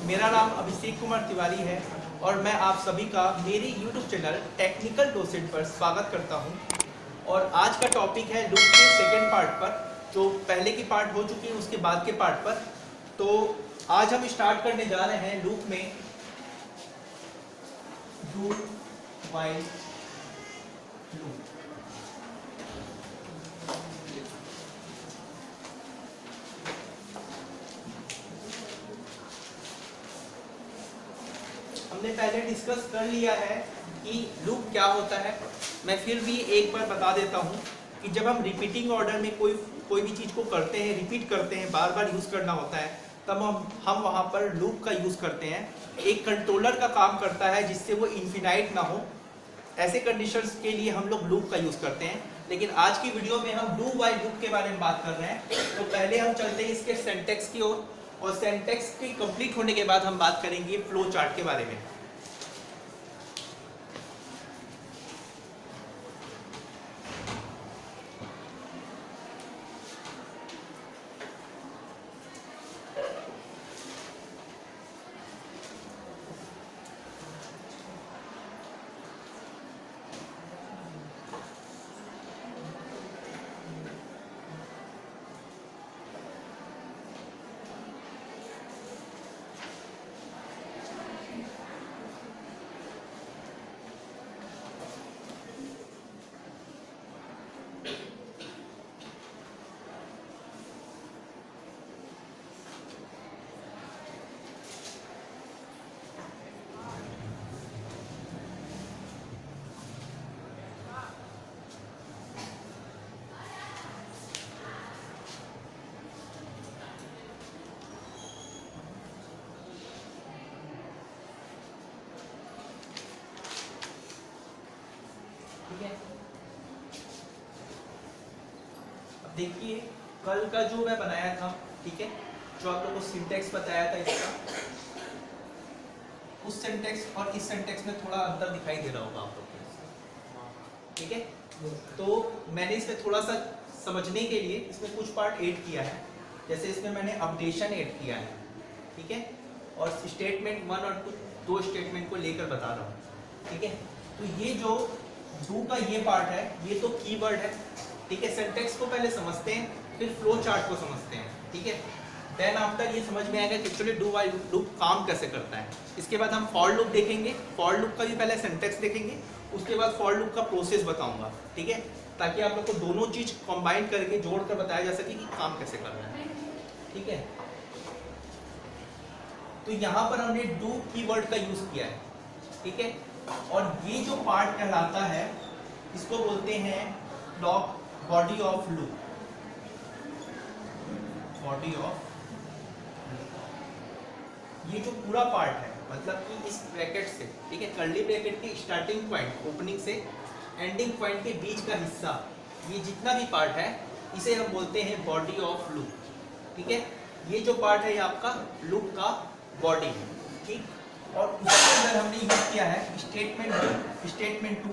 मेरा नाम अभिषेक कुमार तिवारी है और मैं आप सभी का मेरे YouTube चैनल टेक्निकल डोसेंट पर स्वागत करता हूं। और आज का टॉपिक है लूप के सेकेंड पार्ट पर, जो पहले की पार्ट हो चुकी है उसके बाद के पार्ट पर। तो आज हम स्टार्ट करने जा रहे हैं लूप में डू व्हाइल लूप। हमने पहले डिस्कस कर लिया है कि लूप क्या होता है। मैं फिर भी एक बार बता देता हूँ कि जब हम रिपीटिंग ऑर्डर में कोई भी चीज़ को करते हैं, रिपीट करते हैं, बार बार यूज़ करना होता है, तब हम वहाँ पर लूप का यूज़ करते हैं। एक कंट्रोलर का काम करता है जिससे वो इन्फिनाइट ना हो, ऐसे कंडीशंस के लिए हम लोग लूप का यूज़ करते हैं। लेकिन आज की वीडियो में हम डू व्हाइल लूप के बारे में बात कर रहे हैं। तो पहले हम चलते हैं इसके सिंटैक्स की ओर, और सिंटैक्स की कंप्लीट होने के बाद हम बात करेंगे फ्लो चार्ट के बारे में। अब देखिए, कल का जो मैं बनाया था, ठीक है, जो आप लोगों को सिंटैक्स बताया था इसका, उस सिंटैक्स और इस सिंटैक्स में थोड़ा अंतर दिखाई दे रहा होगा आप लोग को, ठीक है। तो मैंने इसमें थोड़ा सा समझने के लिए इसमें कुछ पार्ट ऐड किया है। जैसे इसमें मैंने अपडेशन ऐड किया है, ठीक है, और स्टेटमेंट 1 और 2 स्टेटमेंट को लेकर बता रहा हूँ, ठीक है। तो ये जो डू का ये पार्ट है, ये तो कीवर्ड है, ठीक है। सिंटैक्स को पहले समझते हैं, फिर फ्लो चार्ट को समझते हैं, ठीक है। देन आफ्टर ये समझ में आएगा कि एक्चुअली डू व्हाइल लूप काम कैसे करता है। इसके बाद हम फॉर लूप देखेंगे, फॉर लूप का भी पहले सिंटैक्स देखेंगे, उसके बाद फॉर लूप का प्रोसेस बताऊंगा, ठीक है, ताकि आप लोग को दोनों चीज कंबाइन करके जोड़कर बताया जा सके कि काम कैसे करना है, ठीक है। तो यहाँ पर हमने डू कीवर्ड का यूज किया है, ठीक है। और ये जो पार्ट कहलाता है इसको बोलते हैं block body of loop, body of. ये जो पूरा पार्ट है, मतलब कि इस ब्रैकेट से, ठीक है, कर्ली ब्रैकेट के स्टार्टिंग पॉइंट, ओपनिंग से एंडिंग पॉइंट के बीच का हिस्सा, ये जितना भी पार्ट है इसे हम बोलते हैं बॉडी ऑफ लूप, ठीक है। ये जो पार्ट है ये आपका लूप का बॉडी है, ठीक। और उसके अंदर हमने यूज किया है स्टेटमेंट 2,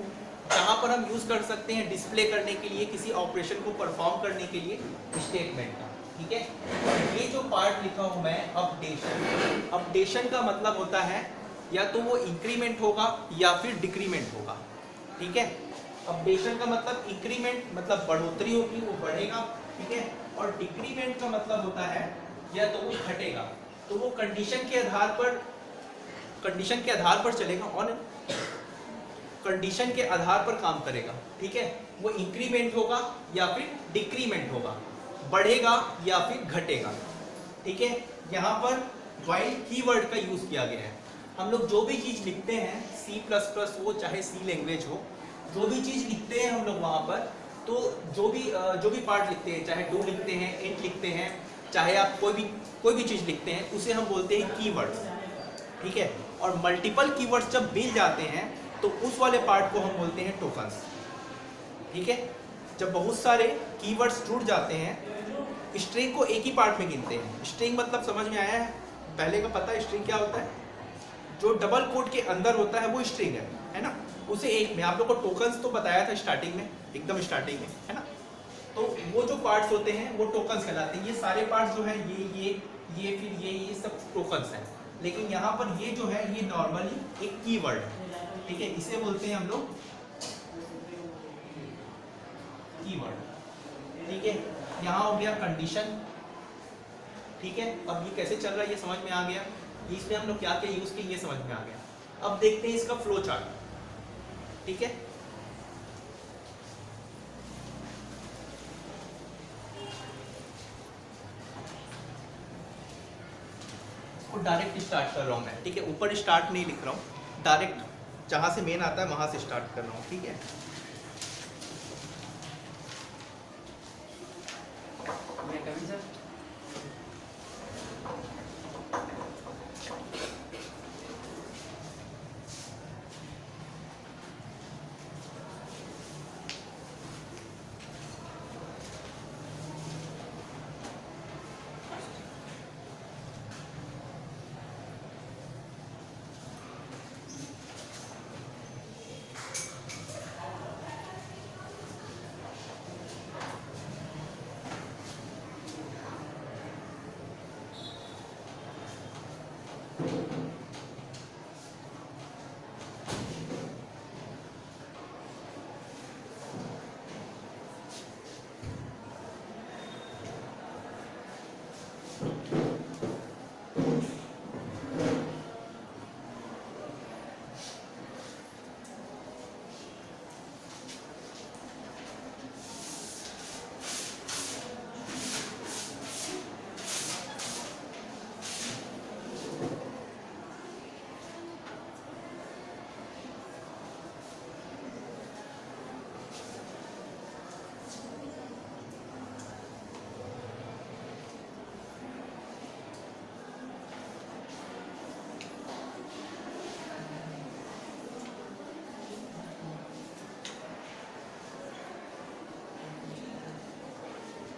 जहाँ पर हम यूज कर सकते हैं डिस्प्ले करने के लिए, किसी ऑपरेशन को परफॉर्म करने के लिए स्टेटमेंट का, ठीक है। ये जो पार्ट लिखा हूं मैं अपडेशन, अपडेशन का मतलब होता है या तो वो इंक्रीमेंट होगा या फिर डिक्रीमेंट होगा, ठीक है। अपडेशन का मतलब इंक्रीमेंट मतलब बढ़ोतरी होगी, वो बढ़ेगा, ठीक है। और डिक्रीमेंट का मतलब होता है या तो वो घटेगा। तो वो कंडीशन के आधार पर चलेगा और कंडीशन के आधार पर काम करेगा, ठीक है। वो इंक्रीमेंट होगा या फिर डिक्रीमेंट होगा, बढ़ेगा या फिर घटेगा, ठीक है। यहाँ पर व्हाइल कीवर्ड का यूज किया गया है। हम लोग जो भी चीज लिखते हैं, C++ हो चाहे C लैंग्वेज हो, जो भी चीज लिखते हैं हम लोग वहाँ पर, तो जो भी पार्ट लिखते हैं, चाहे डू लिखते हैं, इंट लिखते हैं, चाहे आप कोई भी चीज लिखते हैं, उसे हम बोलते हैं कीवर्ड्स, ठीक है। और मल्टीपल कीवर्ड्स जब मिल जाते हैं तो उस वाले पार्ट को हम बोलते हैं टोकन्स, ठीक है। जब बहुत सारे कीवर्ड्स जुड़ जाते हैं, स्ट्रिंग को एक ही पार्ट में गिनते हैं। स्ट्रिंग मतलब समझ में आया है, पहले का पता है स्ट्रिंग क्या होता है। जो डबल कोट के अंदर होता है वो स्ट्रिंग है ना। उसे एक में आप लोग को टोकन्स तो बताया था स्टार्टिंग में, एकदम स्टार्टिंग में, है ना। तो वो जो पार्ट्स होते हैं वो टोकन्स कहलाते हैं। ये सारे पार्ट्स जो है ये फिर ये सब टोकन्स हैं, लेकिन यहाँ पर ये जो है ये नॉर्मली एक कीवर्ड है, ठीक है, इसे बोलते हैं हम लोग कीवर्ड, ठीक है। यहाँ हो गया कंडीशन, ठीक है। अब ये कैसे चल रहा है ये समझ में आ गया, इसमें हम लोग क्या क्या यूज किए ये समझ में आ गया। अब देखते हैं इसका फ्लो चार्ट, ठीक है। डायरेक्ट स्टार्ट कर रहा हूँ मैं, ठीक है, ऊपर स्टार्ट नहीं लिख रहा हूँ, डायरेक्ट जहाँ से मेन आता है वहाँ से स्टार्ट कर रहा हूँ, ठीक है।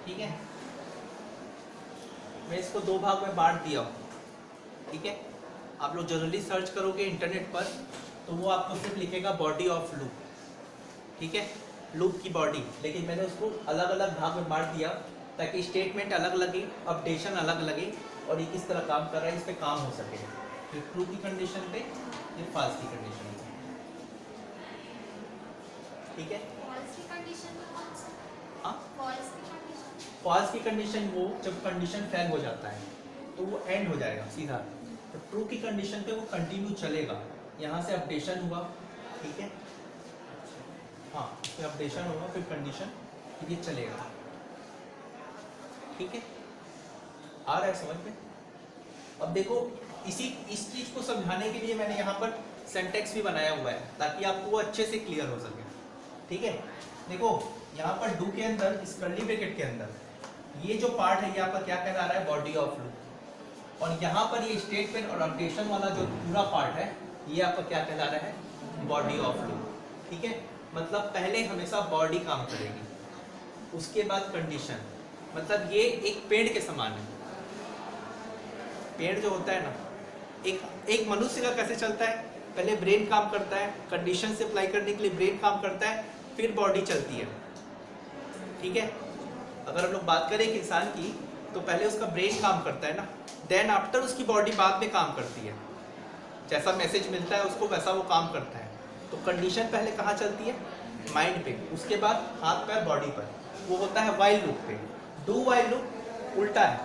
ठीक है, मैं इसको दो भाग में बांट दिया हूँ, ठीक है। आप लोग जनरली सर्च करोगे इंटरनेट पर तो वो आपको सिर्फ लिखेगा बॉडी ऑफ लूप, ठीक है, लूप की बॉडी, लेकिन मैंने उसको अलग अलग भाग में बांट दिया ताकि स्टेटमेंट अलग लगे, अपडेशन अलग लगे और ये किस तरह काम कर रहा है इस पर काम हो सके, फिर ट्रू की कंडीशन पे, फिर फॉल्स की कंडीशन पे, ठीक है। हाँ, फॉल्स की कंडीशन वो जब कंडीशन फेल हो जाता है तो वो एंड हो जाएगा सीधा, तो ट्रू की कंडीशन पे वो कंटिन्यू चलेगा, यहाँ से अपडेशन हुआ, ठीक है, हाँ, फिर अपडेशन होगा, फिर कंडीशन, फिर ये चलेगा, ठीक है। आ रहा है समझ में? अब देखो इस चीज को समझाने के लिए मैंने यहाँ पर सिंटैक्स भी बनाया हुआ है ताकि आपको वो अच्छे से क्लियर हो सके, ठीक है। देखो यहाँ पर डू के अंदर, इस कर्ली ब्रैकेट के अंदर ये जो पार्ट है ये आपका क्या कहला रहा है, बॉडी ऑफ लूप, और यहाँ पर ये स्टेटमेंट और अपडेशन वाला जो पूरा पार्ट है ये आपका क्या कहला रहा है, बॉडी ऑफ लूप, ठीक है। मतलब पहले हमेशा बॉडी काम करेगी, उसके बाद कंडीशन, मतलब ये एक पेड़ के समान है। पेड़ जो होता है ना, एक मनुष्य का कैसे चलता है, पहले ब्रेन काम करता है, कंडीशन से अप्लाई करने के लिए ब्रेन काम करता है, फिर बॉडी चलती है, ठीक है। अगर हम लोग बात करें एक इंसान की तो पहले उसका ब्रेन काम करता है ना, देन आफ्टर उसकी बॉडी बाद में काम करती है, जैसा मैसेज मिलता है उसको वैसा वो काम करता है। तो कंडीशन पहले कहाँ चलती है, माइंड पे, उसके बाद हाथ पैर बॉडी पर, वो होता है वाइल लूप पे। डू वाइल लूप उल्टा है,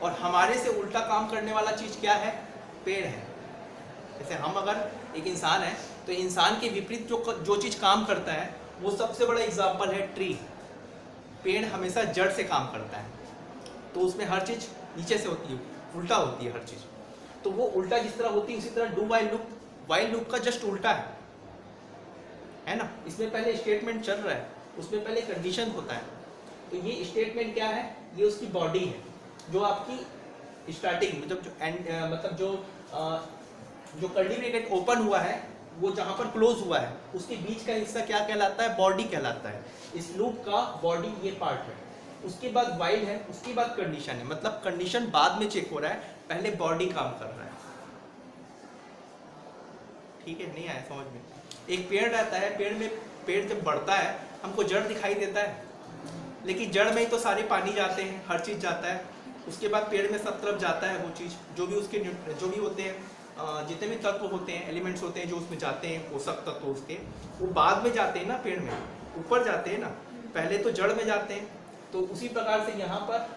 और हमारे से उल्टा काम करने वाला चीज़ क्या है, पेड़ है। जैसे हम अगर एक इंसान है तो इंसान के विपरीत जो चीज़ काम करता है वो सबसे बड़ा एग्जाम्पल है ट्री। पेड़ हमेशा जड़ से काम करता है, तो उसमें हर चीज़ नीचे से होती है, उल्टा होती है हर चीज़। तो वो उल्टा जिस तरह होती है उसी तरह डू वाइल लूप का जस्ट उल्टा है ना। इसमें पहले स्टेटमेंट चल रहा है, उसमें पहले कंडीशन होता है। तो ये स्टेटमेंट क्या है, ये उसकी बॉडी है जो आपकी स्टार्टिंग, मतलब जो एंड, मतलब जो कर्ली ब्रैकेट ओपन हुआ है वो जहाँ पर क्लोज हुआ है उसके बीच का हिस्सा क्या कहलाता है, बॉडी कहलाता है। इस लूप का बॉडी ये पार्ट है, उसके बाद वाइल है, उसके बाद कंडीशन है, मतलब कंडीशन बाद में चेक हो रहा है, पहले बॉडी काम कर रहा है, ठीक है। नहीं आया समझ में? एक पेड़ रहता है, पेड़ जब बढ़ता है हमको जड़ दिखाई देता है, लेकिन जड़ में ही तो सारे पानी जाते हैं, हर चीज़ जाता है, उसके बाद पेड़ में सब तरफ जाता है वो चीज़, जो भी उसके जो भी होते हैं जितने भी तत्व होते हैं, एलिमेंट्स होते हैं जो उसमें जाते हैं, पोषक तत्व उसके, वो बाद में जाते हैं ना, पेड़ में ऊपर जाते हैं ना, पहले तो जड़ में जाते हैं। तो उसी प्रकार से यहाँ पर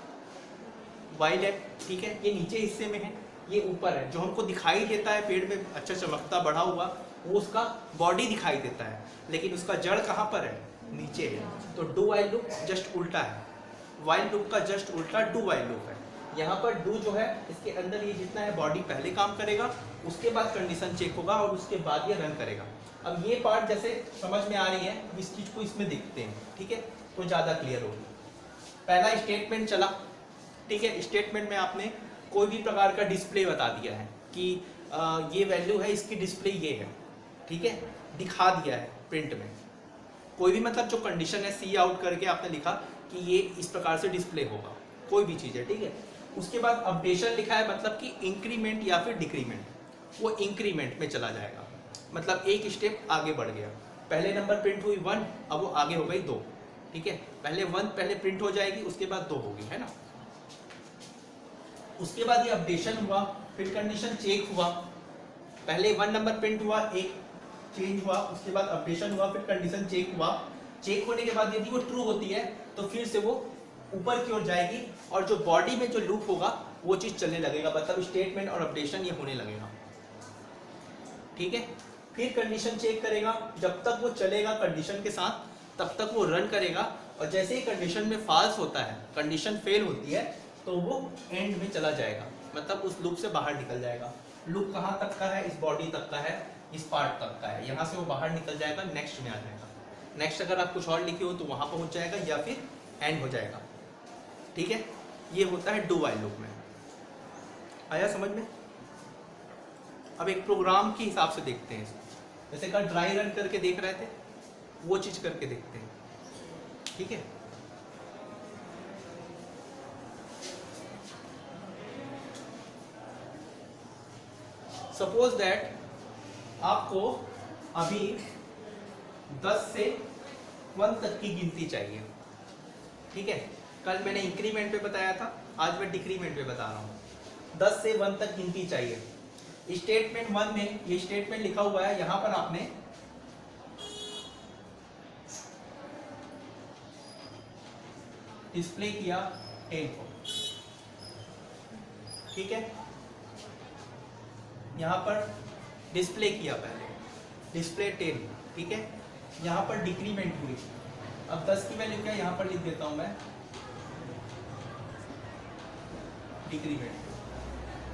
वायलेट, ठीक है, ये नीचे हिस्से में है, ये ऊपर है। जो हमको दिखाई देता है पेड़ में अच्छा चमकता बढ़ा हुआ, वो उसका बॉडी दिखाई देता है, लेकिन उसका जड़ कहाँ पर है, नीचे है। तो डू वाइल लूप जस्ट उल्टा है, वाइल लूप का जस्ट उल्टा डू वाइल लूप है। यहाँ पर डू जो है, इसके अंदर ये जितना है बॉडी पहले काम करेगा, उसके बाद कंडीशन चेक होगा और उसके बाद ये रन करेगा। अब ये पार्ट जैसे समझ में आ रही है, अब इस चीज़ को इसमें देखते हैं, ठीक है, तो ज़्यादा क्लियर होगी। पहला स्टेटमेंट चला, ठीक है, स्टेटमेंट में आपने कोई भी प्रकार का डिस्प्ले बता दिया है कि ये वैल्यू है, इसकी डिस्प्ले ये है, ठीक है, दिखा दिया है प्रिंट में। कोई भी मतलब जो कंडीशन है सी आउट करके आपने लिखा कि ये इस प्रकार से डिस्प्ले होगा, कोई भी चीज़ है, ठीक है। उसके बाद अपडेशन लिखा है, मतलब कि इंक्रीमेंट या फिर डिक्रीमेंट, वो इंक्रीमेंट में चला जाएगा, मतलब एक स्टेप आगे बढ़ गया। पहले नंबर प्रिंट हुई 1, अब वो आगे हो गई 2, ठीक है। पहले 1 पहले प्रिंट हो जाएगी, उसके बाद 2 होगी, है ना। उसके बाद ये अपडेशन हुआ, फिर कंडीशन चेक हुआ, पहले 1 नंबर प्रिंट हुआ, एक चेंज हुआ, उसके बाद अपडेशन हुआ, फिर कंडीशन चेक हुआ। चेक होने के बाद यदि वो ट्रू होती है तो फिर से वो ऊपर की ओर जाएगी और जो बॉडी में जो लूप होगा वो चीज़ चलने लगेगा, मतलब स्टेटमेंट और अपडेशन ये होने लगेगा, ठीक है। फिर कंडीशन चेक करेगा, जब तक वो चलेगा कंडीशन के साथ तब तक वो रन करेगा, और जैसे ही कंडीशन में फॉल्स होता है, कंडीशन फेल होती है, तो वो एंड में चला जाएगा, मतलब उस लूप से बाहर निकल जाएगा। लूप कहाँ तक का है, इस बॉडी तक का है, इस पार्ट तक का है, यहाँ से वो बाहर निकल जाएगा, नेक्स्ट में आ जाएगा। नेक्स्ट अगर आप कुछ और लिखे हो तो वहाँ पहुँच जाएगा या फिर एंड हो जाएगा, ठीक है। ये होता है डू वाइल लूप में। आया समझ में। अब एक प्रोग्राम के हिसाब से देखते हैं, जैसे कल ड्राई रन करके देख रहे थे, वो चीज़ करके देखते हैं, ठीक है। सपोज दैट आपको अभी 10 से 1 तक की गिनती चाहिए, ठीक है। कल मैंने इंक्रीमेंट पे बताया था, आज मैं डिक्रीमेंट पे बता रहा हूँ। 10 से 1 तक गिनती चाहिए। स्टेटमेंट 1 में ये स्टेटमेंट लिखा हुआ है, यहाँ पर आपने डिस्प्ले किया 10 को, ठीक है। यहाँ पर डिस्प्ले किया पहले, डिस्प्ले 10, ठीक है। यहाँ पर डिक्रीमेंट हुई, अब 10 की वैल्यू क्या है, यहाँ पर लिख देता हूँ मैं डिक्रीमेंट।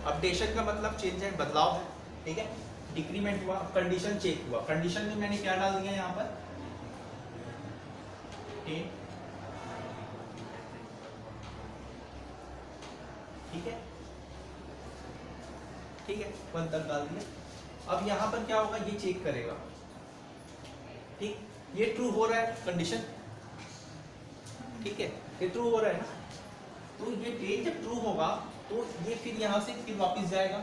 अपडेशन का मतलब चेंज है, बदलाव है, ठीक है। डिक्रीमेंट हुआ, कंडीशन चेक हुआ, कंडीशन में मैंने क्या डाल दिया यहाँ पर 10, ठीक है, ठीक है, 1 तक डाल दिया। अब यहाँ पर क्या होगा, ये चेक करेगा, ठीक, ये ट्रू हो रहा है कंडीशन, ठीक है, ये ट्रू हो रहा है ना। तो ये 10 जब ट्रू होगा तो ये फिर यहाँ से फिर वापस जाएगा,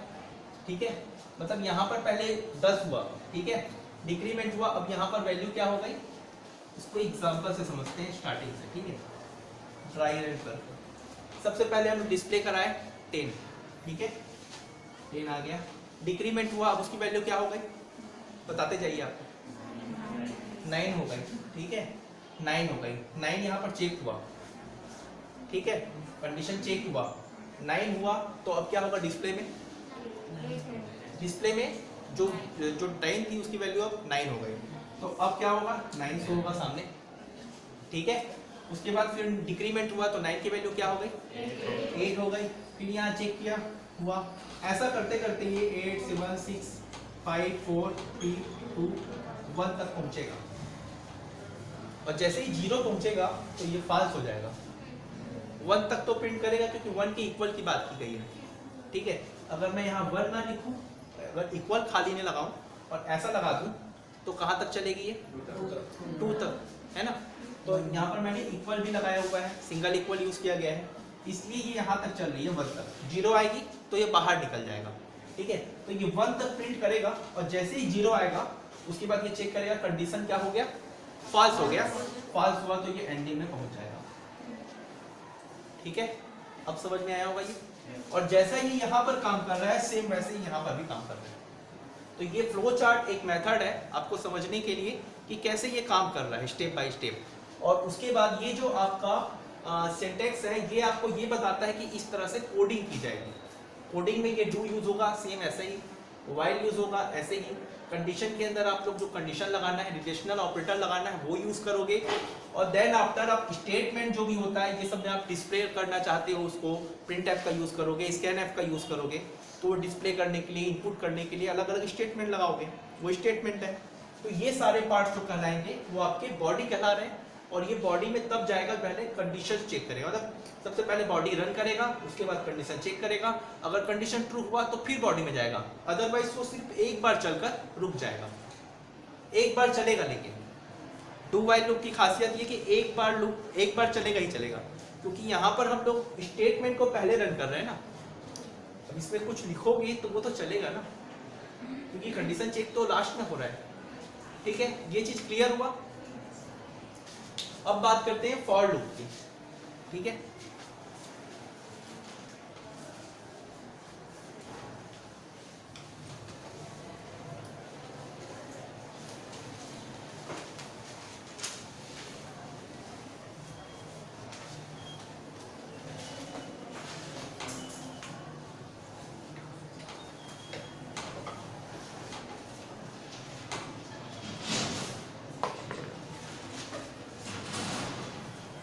ठीक है। मतलब यहाँ पर पहले 10 हुआ, ठीक है, डिक्रीमेंट हुआ, अब यहाँ पर वैल्यू क्या हो गई, इसको एग्जांपल से समझते हैं स्टार्टिंग से, ठीक है। ड्राई रन पर सबसे पहले हम डिस्प्ले कराए 10, ठीक है, 10 आ गया। डिक्रीमेंट हुआ, अब उसकी वैल्यू क्या हो गई, बताते जाइए आप, 9 हो गई, ठीक है, 9 हो गई। 9 यहाँ पर चेक हुआ, ठीक है, कंडीशन चेक हुआ, 9 हुआ, तो अब क्या होगा डिस्प्ले में, डिस्प्ले में जो 10 थी उसकी वैल्यू अब 9 हो गई, तो अब क्या होगा 9 शो होगा सामने, ठीक है। उसके बाद फिर डिक्रीमेंट हुआ तो 9 की वैल्यू क्या हो गई, 8 हो गई। फिर यहाँ चेक किया हुआ, ऐसा करते करते ये 8 7 6 5 4 3 2 1 तक पहुँचेगा, और जैसे ही 0 पहुँचेगा तो ये फॉल्स हो जाएगा। 1 तक तो प्रिंट करेगा क्योंकि 1 के इक्वल की बात की गई है, ठीक है। अगर मैं यहाँ 1 ना लिखूँ, अगर इक्वल खाली नहीं लगाऊँ और ऐसा लगा दूँ तो कहाँ तक चलेगी ये, 2 तक, है ना। तो यहाँ पर मैंने इक्वल भी लगाया हुआ है, सिंगल इक्वल यूज़ किया गया है, इसलिए ये यहाँ तक चल रही है 1 तक। 0 आएगी तो ये बाहर निकल जाएगा, ठीक है। तो ये 1 तक प्रिंट करेगा, और जैसे ही 0 आएगा उसके बाद ये चेक करेगा कंडीशन क्या हो गया, फॉल्स हो गया। फॉल्स हुआ तो ये एंडिंग में पहुँच जाएगा, ठीक है। अब समझ में आया होगा ये। और जैसा ये यहाँ पर काम कर रहा है सेम वैसे ही यहाँ पर भी काम कर रहा है। तो ये फ्लो चार्ट एक मेथड है आपको समझने के लिए कि कैसे ये काम कर रहा है स्टेप बाय स्टेप। और उसके बाद ये जो आपका सिंटेक्स है ये आपको ये बताता है कि इस तरह से कोडिंग की जाएगी। कोडिंग में ये डू यूज होगा सेम ऐसे ही, व्हाइल यूज होगा ऐसे ही, कंडीशन के अंदर आप लोग जो कंडीशन लगाना है, रिलेशनल ऑपरेटर लगाना है वो यूज करोगे। और देन आफ्टर आप स्टेटमेंट जो भी होता है ये सब में आप डिस्प्ले करना चाहते हो उसको प्रिंट एफ का यूज करोगे, स्कैन एफ का यूज करोगे। तो डिस्प्ले करने के लिए, इनपुट करने के लिए अलग अलग स्टेटमेंट लगाओगे, वो स्टेटमेंट है। तो ये सारे पार्ट्स जो कहलाएंगे वो आपके बॉडी कहला रहे हैं। और ये बॉडी में तब जाएगा पहले कंडीशन चेक करेगा, मतलब सबसे पहले बॉडी रन करेगा, उसके बाद कंडीशन चेक करेगा। अगर कंडीशन ट्रू हुआ तो फिर बॉडी में जाएगा, अदरवाइज वो सिर्फ एक बार चलकर रुक जाएगा, एक बार चलेगा। लेकिन डू व्हाइल लूप की खासियत ये कि एक बार चलेगा ही चलेगा, क्योंकि यहाँ पर हम लोग स्टेटमेंट को पहले रन कर रहे हैं ना। अब इसमें कुछ लिखोगे तो वो तो चलेगा ना, क्योंकि कंडीशन चेक तो लास्ट में हो रहा है। ठीक है, ये चीज क्लियर हुआ। अब बात करते हैं फॉर लूप की। ठीक है,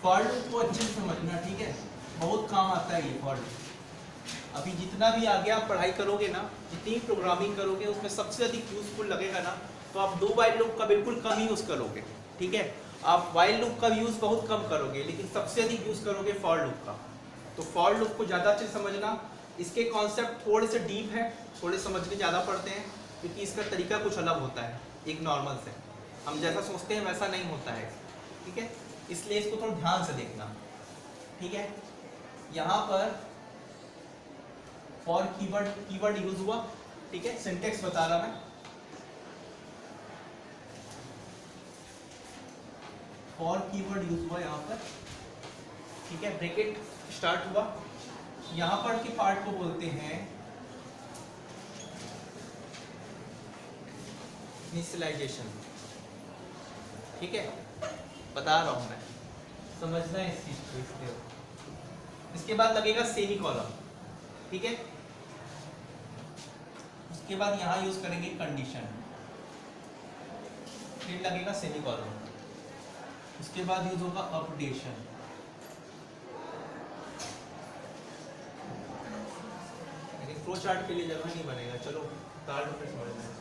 फॉर लूप को अच्छे से समझना। ठीक है, बहुत काम आता है ये फॉर लूप। अभी जितना भी आगे आप पढ़ाई करोगे ना, जितनी प्रोग्रामिंग करोगे उसमें सबसे अधिक यूजफुल लगेगा ना, तो आप डू व्हाइल लूप का बिल्कुल कम यूज करोगे। ठीक है, आप व्हाइल लूप का यूज बहुत कम करोगे, लेकिन सबसे अधिक यूज करोगे फॉर लूप का। तो फॉर लूप को ज़्यादा अच्छे से समझना। इसके कॉन्सेप्ट थोड़े से डीप है, थोड़े समझने ज़्यादा पड़ते हैं, क्योंकि इसका तरीका कुछ अलग होता है एक नॉर्मल से। हम जैसा सोचते हैं वैसा नहीं होता है। ठीक है, इसलिए इसको थोड़ा ध्यान से देखना। ठीक है, यहाँ पर फॉर कीवर्ड यूज हुआ। ठीक है, सिंटेक्स बता रहा मैं। फॉर कीवर्ड यूज हुआ यहाँ पर। ठीक है, ब्रैकेट स्टार्ट हुआ। यहाँ पर के पार्ट को बोलते हैं इनिशियलाइजेशन। ठीक है, बता रहा हूं मैं, समझना है इस चीज को। इसके बाद लगेगा सेमी कॉलम। ठीक है, उसके बाद यहां यूज करेंगे कंडीशन, फिर लगेगा सेमी कॉलम, उसके बाद यूज होगा अपडेशन। लेकिन फ्लो चार्ट के लिए जगह नहीं बनेगा, चलो तार में समझना है।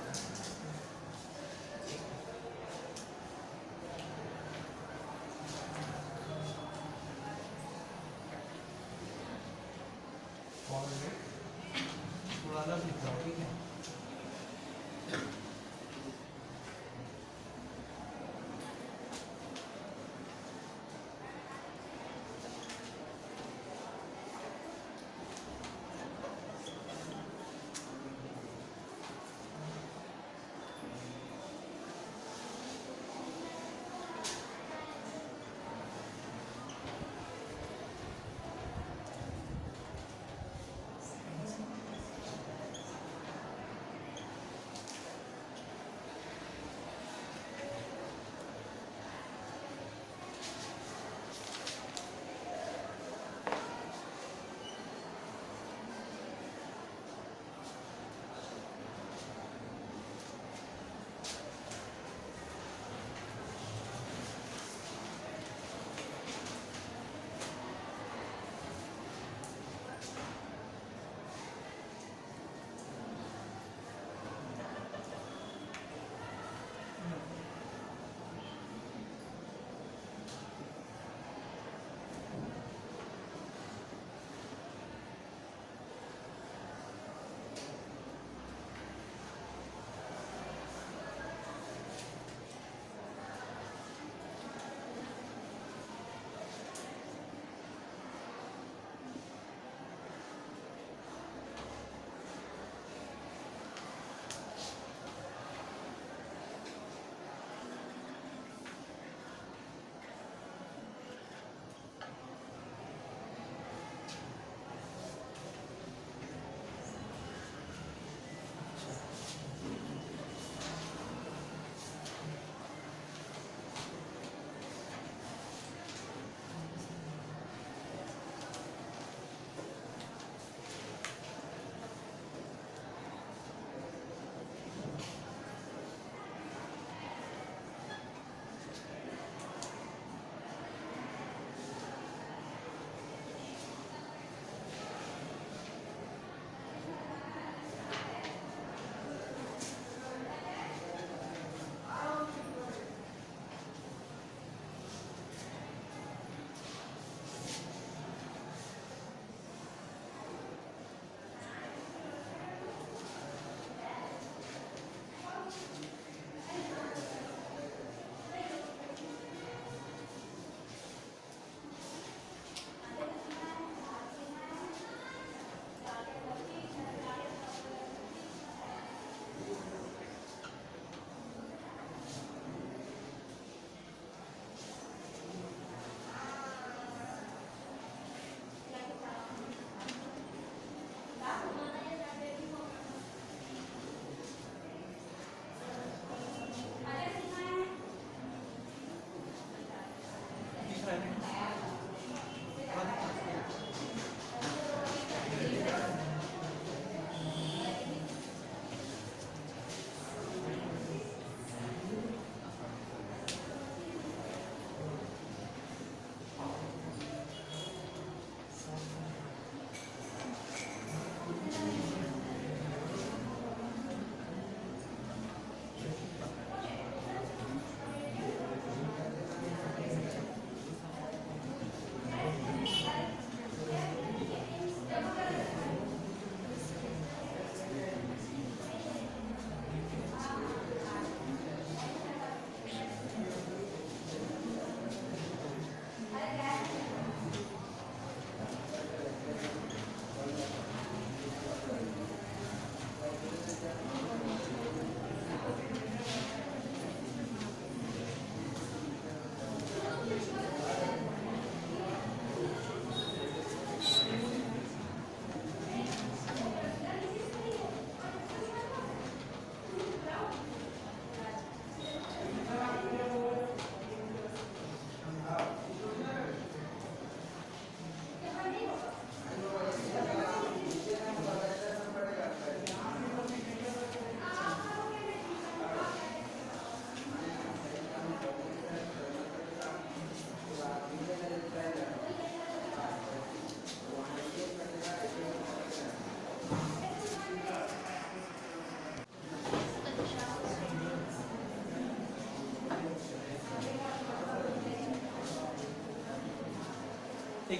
थोड़ा अलग लिख रहा हूँ। ठीक है,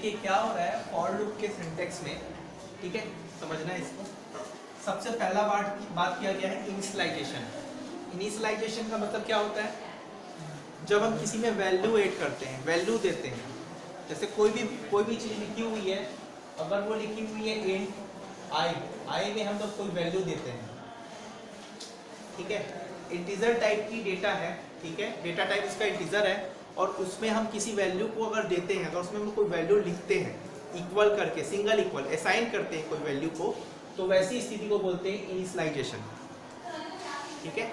देखिए क्या हो रहा है फॉर लूप के सिंटेक्स में, ठीक है, समझना है इसको। सबसे पहला बात किया गया है इनिशियलाइजेशन। इनिशियलाइजेशन का मतलब क्या होता है, जब हम किसी में वैल्यू ऐड करते हैं, वैल्यू देते हैं, जैसे कोई भी चीज़ लिखी हुई है, अगर वो लिखी हुई है इंट आई में हम लोग कोई वैल्यू देते हैं, ठीक है, इंटीजर टाइप की डेटा है, ठीक है, डेटा टाइप उसका इंटीजर है, और उसमें हम किसी वैल्यू को अगर देते हैं, अगर उसमें हम कोई वैल्यू लिखते हैं इक्वल करके, सिंगल इक्वल असाइन करते हैं कोई वैल्यू को, तो वैसी स्थिति को बोलते हैं इनिशियलाइजेशन, ठीक है।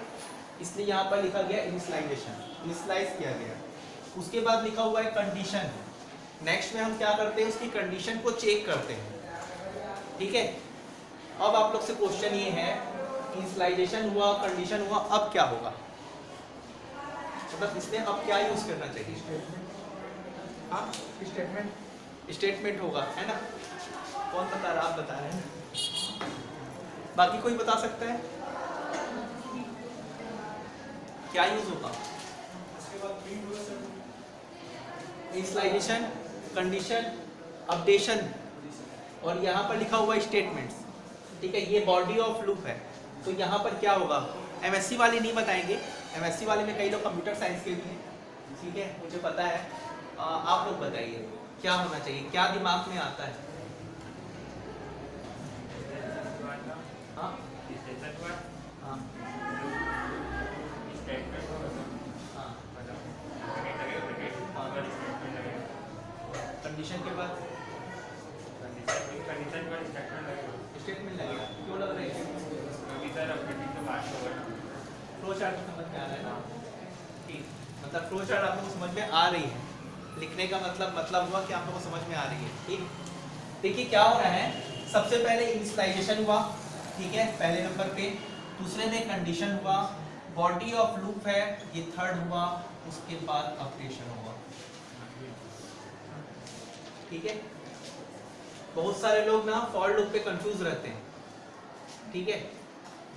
इसलिए यहाँ पर लिखा गया इनिशियलाइजेशन, इनिशियलाइज किया गया। उसके बाद लिखा हुआ है कंडीशन। नेक्स्ट में हम क्या करते हैं, उसकी कंडीशन को चेक करते हैं, ठीक है। अब आप लोग से क्वेश्चन ये है, इनिशियलाइजेशन हुआ, कंडीशन हुआ, अब क्या होगा, मतलब इसमें अब क्या यूज करना चाहिए? हाँ, स्टेटमेंट होगा, है ना। कौन बता रहा, आप बता रहे हैं, बाकी कोई बता सकता है क्या यूज होगा? इनिशियलाइजेशन, कंडीशन, अपडेशन, और यहाँ पर लिखा हुआ स्टेटमेंट्स, ठीक है। ये बॉडी ऑफ लूप है। तो यहाँ पर क्या होगा, एमएससी वाले नहीं बताएंगे, एमएससी वाले में कई लोग कंप्यूटर साइंस के भी हैं, ठीक है, मुझे पता है। आप लोग बताइए क्या होना चाहिए, क्या दिमाग में आता है? हाँ हाँ कंडीशन के बाद स्टेटमेंट लगेगा, क्यों लग रहा है? फ्लो चार्ट समझ में आ रहा है ना, ठीक, मतलब फ्लो चार्ट आप लोगों को समझ में आ रही है, लिखने का मतलब हुआ कि आप लोगों को समझ में आ रही है, ठीक। देखिए क्या हो रहा है, सबसे पहले इनिशियलाइजेशन हुआ, ठीक है, पहले नंबर पे। दूसरे में कंडीशन हुआ, बॉडी ऑफ लूप है, ये थर्ड हुआ, उसके बाद अपडेशन हुआ, ठीक है। बहुत सारे लोग ना फॉर लूप पे कंफ्यूज रहते हैं, ठीक है।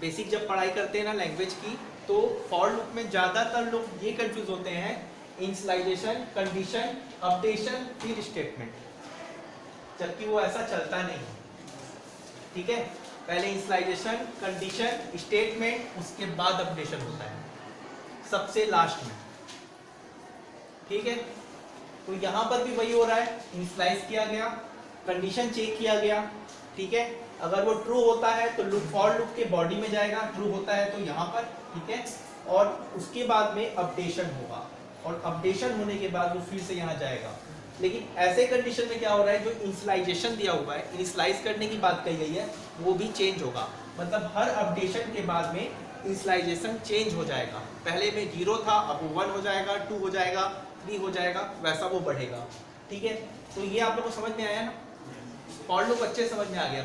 बेसिक जब पढ़ाई करते हैं ना लैंग्वेज की, तो फॉर लूप में ज़्यादातर लोग ये कंफ्यूज होते हैं, इनिशियलाइजेशन, कंडीशन, अपडेशन, फिर स्टेटमेंट, जबकि वो ऐसा चलता नहीं, ठीक है। पहले इनिशियलाइजेशन, कंडीशन, स्टेटमेंट, उसके बाद अपडेशन होता है सबसे लास्ट में, ठीक है। तो यहाँ पर भी वही हो रहा है, इनिशियलाइज किया गया, कंडीशन चेक किया गया, ठीक है। अगर वो ट्रू होता है तो लूप, फॉर लूप के बॉडी में जाएगा, ट्रू होता है तो यहाँ पर, ठीक है, और उसके बाद में अपडेशन होगा, और अपडेशन होने के बाद वो फिर से यहाँ जाएगा। लेकिन ऐसे कंडीशन में क्या हो रहा है, जो इनिशियलाइजेशन दिया हुआ है, इनिशियलाइज करने की बात कही गई है, वो भी चेंज होगा, मतलब हर अपडेशन के बाद में इनिशियलाइजेशन चेंज हो जाएगा। पहले में 0 था, अब वो 1 हो जाएगा, 2 हो जाएगा, 3 हो जाएगा, वैसा वो बढ़ेगा, ठीक है। तो ये आप लोगों को समझ में आया ना, फॉर लूप अच्छे समझ में आ गया।